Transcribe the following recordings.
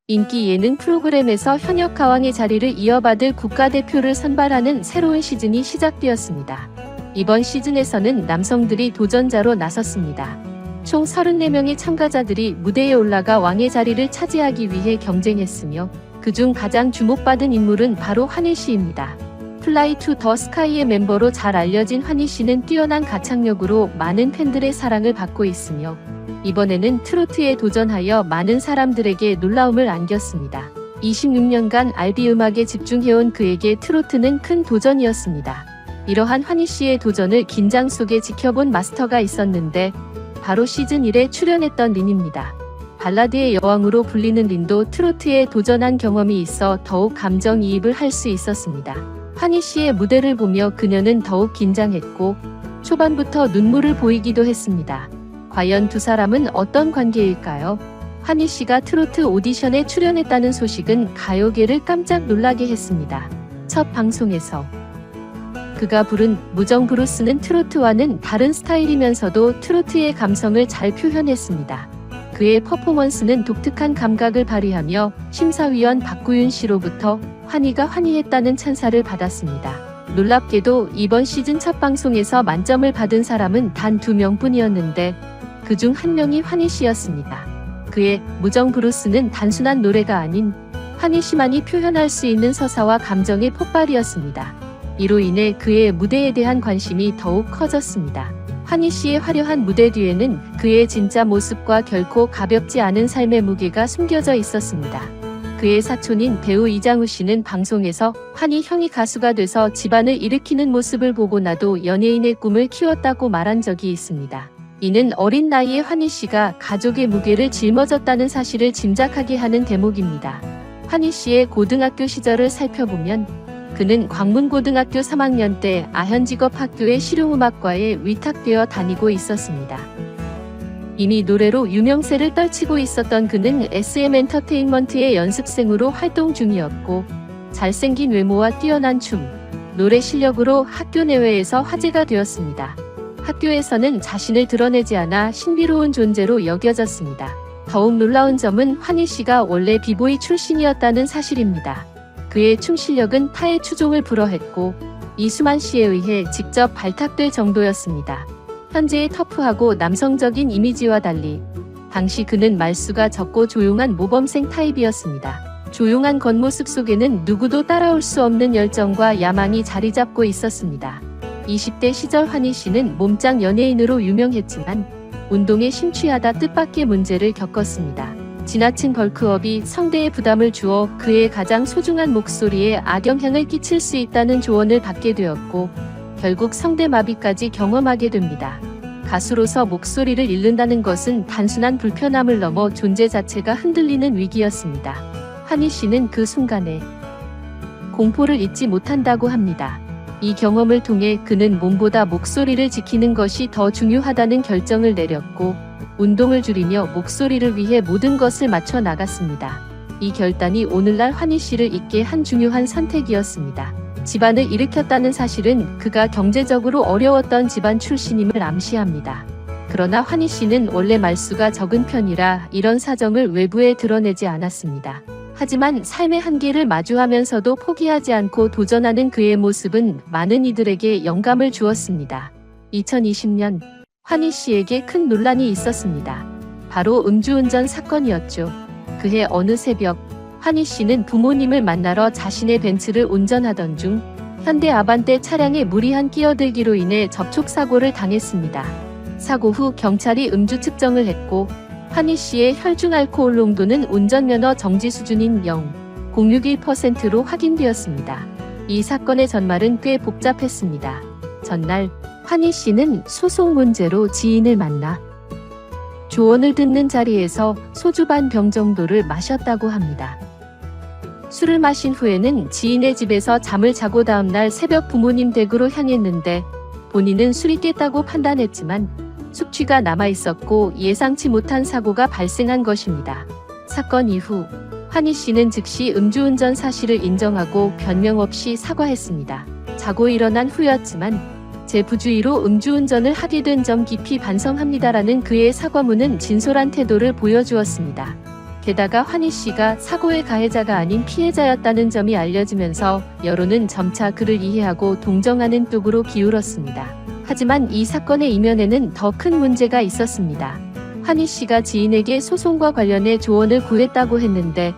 인기 예능 프로그램에서 현역 가왕의 자리를 이어받을 국가대표를 선발하는 새로운 시즌이 시작되었습니다. 이번 시즌에서는 남성들이 도전자로 나섰습니다. 총 34명의 참가자들이 무대에 올라가 왕의 자리를 차지하기 위해 경쟁했으며 그중 가장 주목받은 인물은 바로 환희 씨입니다. 플라이 투 더 스카이의 멤버로 잘 알려진 환희 씨는 뛰어난 가창력으로 많은 팬들의 사랑을 받고 있으며 이번에는 트로트에 도전하여 많은 사람들에게 놀라움을 안겼습니다. 26년간 R&B 음악에 집중해온 그에게 트로트는 큰 도전이었습니다. 이러한 환희 씨의 도전을 긴장 속에 지켜본 마스터가 있었는데 바로 시즌 1에 출연했던 린입니다. 발라드의 여왕으로 불리는 린도 트로트에 도전한 경험이 있어 더욱 감정이입을 할 수 있었습니다. 환희 씨의 무대를 보며 그녀는 더욱 긴장했고 초반부터 눈물을 보이기도 했습니다. 과연 두 사람은 어떤 관계일까요? 환희 씨가 트로트 오디션에 출연했다는 소식은 가요계를 깜짝 놀라게 했습니다. 첫 방송에서 그가 부른 무정 브루스는 트로트와는 다른 스타일이면서도 트로트의 감성을 잘 표현했습니다. 그의 퍼포먼스는 독특한 감각을 발휘하며 심사위원 박구윤 씨로부터 환희가 환희했다는 찬사를 받았습니다. 놀랍게도 이번 시즌 첫 방송에서 만점을 받은 사람은 단 2명뿐이었는데 그중 한 명이 환희 씨였습니다. 그의 무정 브루스는 단순한 노래가 아닌 환희 씨만이 표현할 수 있는 서사와 감정의 폭발이었습니다. 이로 인해 그의 무대에 대한 관심이 더욱 커졌습니다. 환희 씨의 화려한 무대 뒤에는 그의 진짜 모습과 결코 가볍지 않은 삶의 무게가 숨겨져 있었습니다. 그의 사촌인 배우 이장우 씨는 방송에서 환희 형이 가수가 돼서 집안을 일으키는 모습을 보고 나도 연예인의 꿈을 키웠다고 말한 적이 있습니다. 이는 어린 나이에 환희 씨가 가족의 무게를 짊어졌다는 사실을 짐작하게 하는 대목입니다. 환희 씨의 고등학교 시절을 살펴보면 그는 광문고등학교 3학년 때 아현직업학교의 실용음악과에 위탁되어 다니고 있었습니다. 이미 노래로 유명세를 떨치고 있었던 그는 SM엔터테인먼트의 연습생으로 활동 중이었고 잘생긴 외모와 뛰어난 춤, 노래 실력으로 학교 내외에서 화제가 되었습니다. 학교에서는 자신을 드러내지 않아 신비로운 존재로 여겨졌습니다. 더욱 놀라운 점은 환희 씨가 원래 비보이 출신이었다는 사실입니다. 그의 춤 실력은 타의 추종을 불허했고 이수만 씨에 의해 직접 발탁될 정도였습니다. 현재의 터프하고 남성적인 이미지와 달리 당시 그는 말수가 적고 조용한 모범생 타입이었습니다. 조용한 겉모습 속에는 누구도 따라올 수 없는 열정과 야망이 자리 잡고 있었습니다. 20대 시절 환희 씨는 몸짱 연예인으로 유명했지만 운동에 심취하다 뜻밖의 문제를 겪었습니다. 지나친 벌크업이 성대에 부담을 주어 그의 가장 소중한 목소리에 악영향을 끼칠 수 있다는 조언을 받게 되었고 결국 성대 마비까지 경험하게 됩니다. 가수로서 목소리를 잃는다는 것은 단순한 불편함을 넘어 존재 자체가 흔들리는 위기였습니다. 환희 씨는 그 순간에 공포를 잊지 못한다고 합니다. 이 경험을 통해 그는 몸보다 목소리를 지키는 것이 더 중요하다는 결정을 내렸고 운동을 줄이며 목소리를 위해 모든 것을 맞춰 나갔습니다. 이 결단이 오늘날 환희 씨를 잊게 한 중요한 선택이었습니다. 집안을 일으켰다는 사실은 그가 경제적으로 어려웠던 집안 출신임을 암시합니다. 그러나 환희 씨는 원래 말수가 적은 편이라 이런 사정을 외부에 드러내지 않았습니다. 하지만 삶의 한계를 마주하면서도 포기하지 않고 도전하는 그의 모습은 많은 이들에게 영감을 주었습니다. 2020년 환희 씨에게 큰 논란이 있었습니다. 바로 음주운전 사건이었죠. 그해 어느 새벽 환희 씨는 부모님을 만나러 자신의 벤츠를 운전하던 중 현대 아반떼 차량에 무리한 끼어들기로 인해 접촉사고를 당했습니다. 사고 후 경찰이 음주 측정을 했고 환희 씨의 혈중 알코올 농도는 운전면허 정지 수준인 0.061%로 확인되었습니다. 이 사건의 전말은 꽤 복잡했습니다. 전날 환희 씨는 소송 문제로 지인을 만나 조언을 듣는 자리에서 소주 반 병 정도를 마셨다고 합니다. 술을 마신 후에는 지인의 집에서 잠을 자고 다음날 새벽 부모님 댁으로 향했는데 본인은 술이 깼다고 판단했지만 숙취가 남아있었고 예상치 못한 사고가 발생한 것입니다. 사건 이후 환희 씨는 즉시 음주운전 사실을 인정하고 변명 없이 사과했습니다. 자고 일어난 후였지만 제 부주의로 음주운전을 하게 된 점 깊이 반성합니다라는 그의 사과문은 진솔한 태도를 보여주었습니다. 게다가 환희 씨가 사고의 가해자가 아닌 피해자였다는 점이 알려지면서 여론은 점차 그를 이해하고 동정하는 쪽으로 기울었습니다. 하지만 이 사건의 이면에는 더 큰 문제가 있었습니다. 환희 씨가 지인에게 소송과 관련해 조언을 구했다고 했는데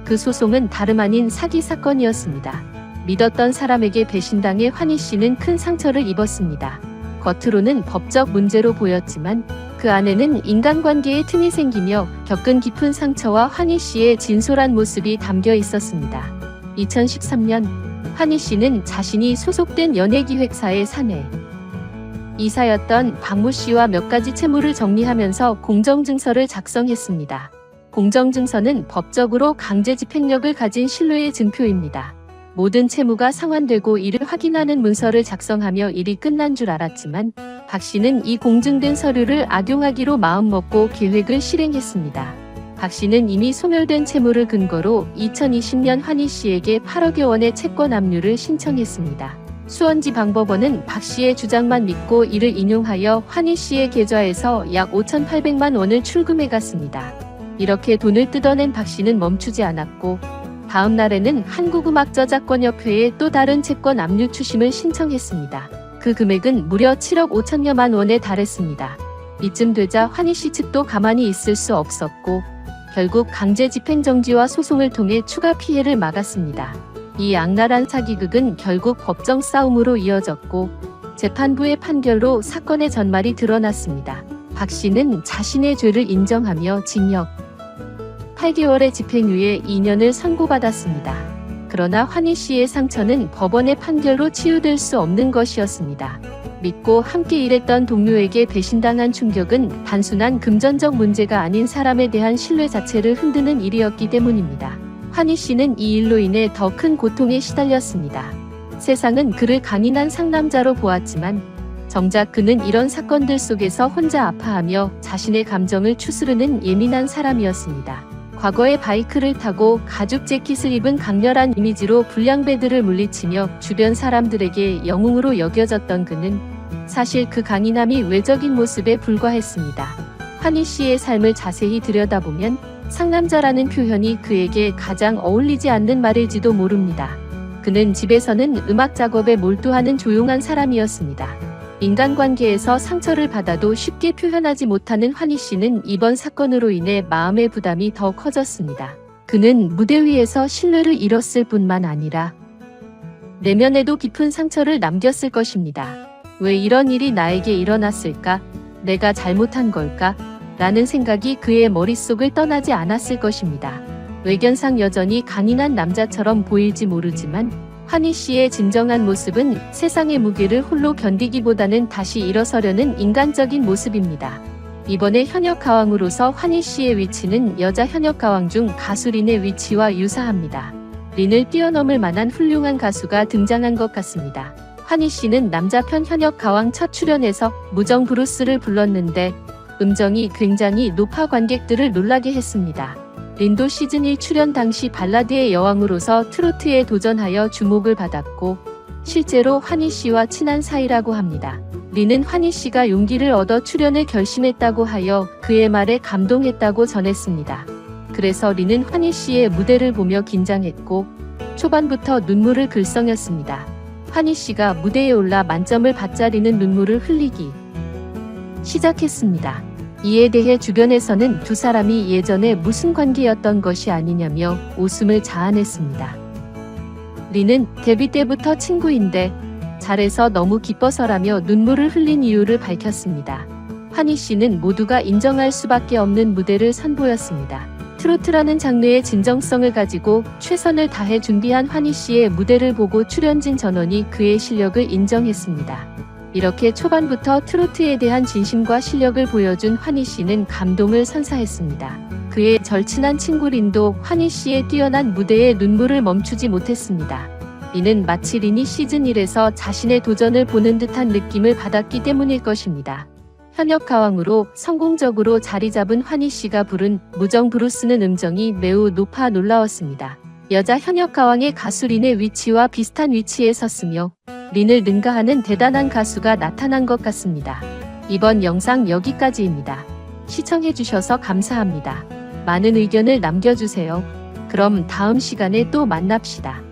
그 소송은 다름 아닌 사기 사건이었습니다. 믿었던 사람에게 배신당해 환희 씨는 큰 상처를 입었습니다. 겉으로는 법적 문제로 보였지만 그 안에는 인간관계에 틈이 생기며 겪은 깊은 상처와 환희 씨의 진솔한 모습이 담겨 있었습니다. 2013년 환희 씨는 자신이 소속된 연예기획사의 사내 이사였던 박모 씨와 몇 가지 채무를 정리하면서 공정증서를 작성했습니다. 공정증서는 법적으로 강제집행력을 가진 신뢰의 증표입니다. 모든 채무가 상환되고 이를 확인하는 문서를 작성하며 일이 끝난 줄 알았지만 박 씨는 이 공증된 서류를 악용하기로 마음먹고 계획을 실행했습니다. 박 씨는 이미 소멸된 채무를 근거로 2020년 환희 씨에게 8억여 원의 채권 압류를 신청했습니다. 수원지방법원은 박 씨의 주장만 믿고 이를 인용하여 환희 씨의 계좌에서 약 5,800만 원을 출금해갔습니다. 이렇게 돈을 뜯어낸 박 씨는 멈추지 않았고 다음 날에는 한국음악저작권협회에 또 다른 채권 압류 추심을 신청했습니다. 그 금액은 무려 7억 5천여만 원에 달했습니다. 이쯤 되자 환희 씨 측도 가만히 있을 수 없었고 결국 강제 집행정지와 소송을 통해 추가 피해를 막았습니다. 이 악랄한 사기극은 결국 법정 싸움으로 이어졌고 재판부의 판결로 사건의 전말이 드러났습니다. 박 씨는 자신의 죄를 인정하며 징역 8개월의 집행유예 2년을 선고받았습니다. 그러나 환희 씨의 상처는 법원의 판결로 치유될 수 없는 것이었습니다. 믿고 함께 일했던 동료에게 배신당한 충격은 단순한 금전적 문제가 아닌 사람에 대한 신뢰 자체를 흔드는 일이었기 때문입니다. 환희 씨는 이 일로 인해 더 큰 고통에 시달렸습니다. 세상은 그를 강인한 상남자로 보았지만 정작 그는 이런 사건들 속에서 혼자 아파하며 자신의 감정을 추스르는 예민한 사람이었습니다. 과거에 바이크를 타고 가죽 재킷을 입은 강렬한 이미지로 불량배들을 물리치며 주변 사람들에게 영웅으로 여겨졌던 그는 사실 그 강인함이 외적인 모습에 불과했습니다. 환희 씨의 삶을 자세히 들여다보면 상남자라는 표현이 그에게 가장 어울리지 않는 말일지도 모릅니다. 그는 집에서는 음악 작업에 몰두하는 조용한 사람이었습니다. 인간관계에서 상처를 받아도 쉽게 표현하지 못하는 환희 씨는 이번 사건으로 인해 마음의 부담이 더 커졌습니다. 그는 무대 위에서 신뢰를 잃었을 뿐만 아니라 내면에도 깊은 상처를 남겼을 것입니다. 왜 이런 일이 나에게 일어났을까? 내가 잘못한 걸까? 라는 생각이 그의 머릿속을 떠나지 않았을 것입니다. 외견상 여전히 강인한 남자처럼 보일지 모르지만 환희 씨의 진정한 모습은 세상의 무게를 홀로 견디기보다는 다시 일어서려는 인간적인 모습입니다. 이번에 현역 가왕으로서 환희 씨의 위치는 여자 현역 가왕 중 가수 린의 위치와 유사합니다. 린을 뛰어넘을 만한 훌륭한 가수가 등장한 것 같습니다. 환희 씨는 남자편 현역 가왕 첫 출연에서 무정 브루스를 불렀는데 음정이 굉장히 높아 관객들을 놀라게 했습니다. 린도 시즌1 출연 당시 발라드의 여왕으로서 트로트에 도전하여 주목을 받았고 실제로 환희 씨와 친한 사이라고 합니다. 린은 환희 씨가 용기를 얻어 출연을 결심했다고 하여 그의 말에 감동했다고 전했습니다. 그래서 린은 환희 씨의 무대를 보며 긴장했고 초반부터 눈물을 글썽였습니다. 환희 씨가 무대에 올라 만점을 받자 린은 눈물을 흘리기 시작했습니다. 이에 대해 주변에서는 두 사람이 예전에 무슨 관계였던 것이 아니냐며 웃음을 자아냈습니다. 린은 데뷔 때부터 친구인데 잘해서 너무 기뻐서라며 눈물을 흘린 이유를 밝혔습니다. 환희 씨는 모두가 인정할 수밖에 없는 무대를 선보였습니다. 트로트라는 장르의 진정성을 가지고 최선을 다해 준비한 환희 씨의 무대를 보고 출연진 전원이 그의 실력을 인정했습니다. 이렇게 초반부터 트로트에 대한 진심과 실력을 보여준 환희 씨는 감동을 선사했습니다. 그의 절친한 친구 린도 환희 씨의 뛰어난 무대에 눈물을 멈추지 못했습니다. 이는 마치 린이 시즌1에서 자신의 도전을 보는 듯한 느낌을 받았기 때문일 것입니다. 현역 가왕으로 성공적으로 자리 잡은 환희 씨가 부른 무정 브루스는 음정이 매우 높아 놀라웠습니다. 여자 현역 가왕의 가수 린의 위치와 비슷한 위치에 섰으며 린을 능가하는 대단한 가수가 나타난 것 같습니다. 이번 영상 여기까지입니다. 시청해주셔서 감사합니다. 많은 의견을 남겨주세요. 그럼 다음 시간에 또 만납시다.